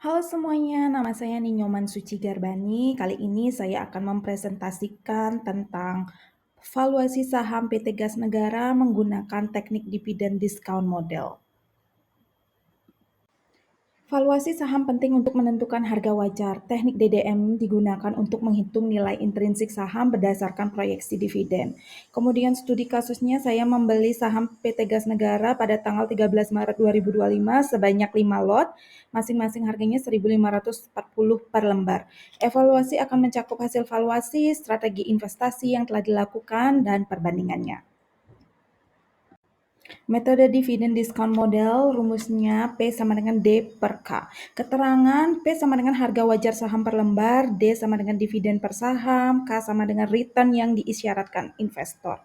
Halo semuanya, nama saya Ninyoman Suci Garbani. Kali ini saya akan mempresentasikan tentang valuasi saham PT Gas Negara menggunakan teknik dividen discount model. Valuasi saham penting untuk menentukan harga wajar. Teknik DDM digunakan untuk menghitung nilai intrinsik saham berdasarkan proyeksi dividen. Kemudian studi kasusnya saya membeli saham PT Gas Negara pada tanggal 13 Maret 2025 sebanyak 5 lot, masing-masing harganya 1.540 per lembar. Evaluasi akan mencakup hasil valuasi, strategi investasi yang telah dilakukan, dan perbandingannya. Metode dividen discount model rumusnya P sama dengan D per K. Keterangan P sama dengan harga wajar saham per lembar, D sama dengan dividen per saham, K sama dengan return yang diisyaratkan investor.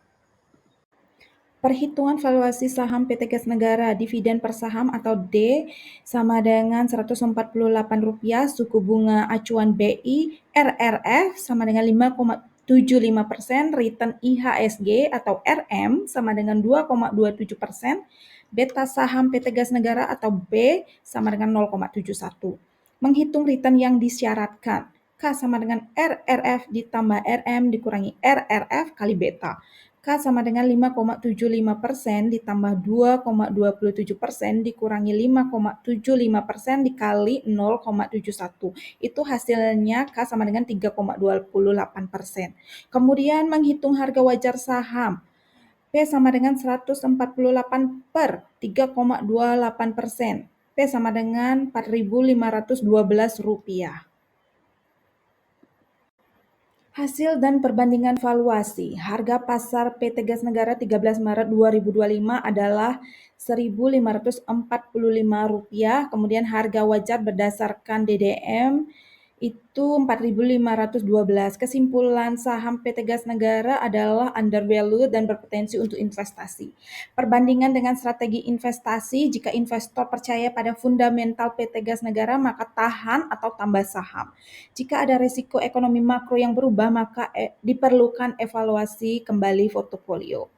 Perhitungan valuasi saham PT Gas Negara dividen per saham atau D sama dengan Rp148, suku bunga acuan BI, RRF sama dengan 5,75%, return IHSG atau RM sama dengan 2,27%, beta saham PT Gas Negara atau B sama dengan 0,71. Menghitung return yang disyaratkan. K sama dengan RRF ditambah RM dikurangi RRF kali beta. K sama dengan 5,75% ditambah 2,27% dikurangi 5,75% dikali 0,71. Itu hasilnya K sama dengan 3,28%. Kemudian menghitung harga wajar saham. P sama dengan 148 per 3,28%. P sama dengan Rp4.512. Hasil dan perbandingan valuasi. Harga pasar PT Gas Negara 13 Maret 2025 adalah Rp1.545, kemudian harga wajar berdasarkan DDM itu Rp4.512. Kesimpulan saham PT Gas Negara adalah undervalued dan berpotensi untuk investasi. Perbandingan dengan strategi investasi, jika investor percaya pada fundamental PT Gas Negara maka tahan atau tambah saham. Jika ada risiko ekonomi makro yang berubah maka diperlukan evaluasi kembali portofolio.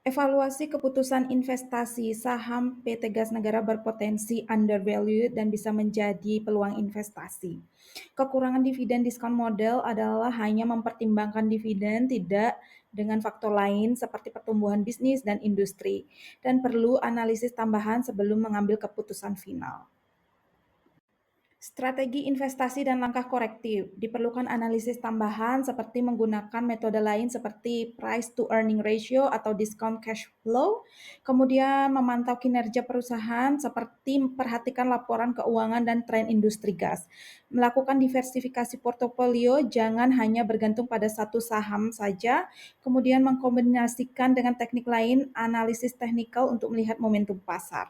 Evaluasi keputusan investasi saham PT Gas Negara berpotensi undervalued dan bisa menjadi peluang investasi. Kekurangan dividen diskon model adalah hanya mempertimbangkan dividen tidak dengan faktor lain seperti pertumbuhan bisnis dan industri, dan perlu analisis tambahan sebelum mengambil keputusan final. Strategi investasi dan langkah korektif. Diperlukan analisis tambahan seperti menggunakan metode lain seperti price to earning ratio atau discount cash flow. Kemudian memantau kinerja perusahaan seperti memperhatikan laporan keuangan dan tren industri gas. Melakukan diversifikasi portofolio, jangan hanya bergantung pada satu saham saja. Kemudian mengkombinasikan dengan teknik lain, analisis teknikal untuk melihat momentum pasar.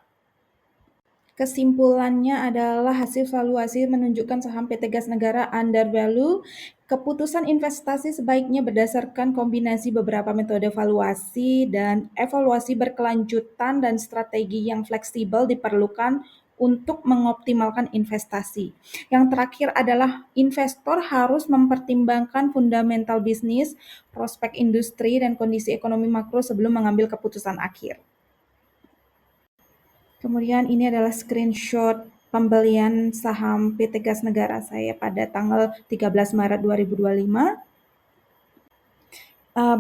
Kesimpulannya adalah hasil valuasi menunjukkan saham PT Gas Negara undervalue. Keputusan investasi sebaiknya berdasarkan kombinasi beberapa metode valuasi dan evaluasi berkelanjutan dan strategi yang fleksibel diperlukan untuk mengoptimalkan investasi. Yang terakhir adalah investor harus mempertimbangkan fundamental bisnis, prospek industri, dan kondisi ekonomi makro sebelum mengambil keputusan akhir. Kemudian ini adalah screenshot pembelian saham PT Gas Negara saya pada tanggal 13 Maret 2025.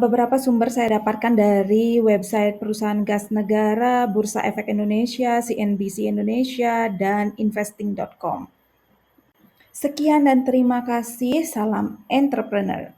Beberapa sumber saya dapatkan dari website perusahaan gas negara, Bursa Efek Indonesia, CNBC Indonesia, dan investing.com. Sekian dan terima kasih. Salam entrepreneur.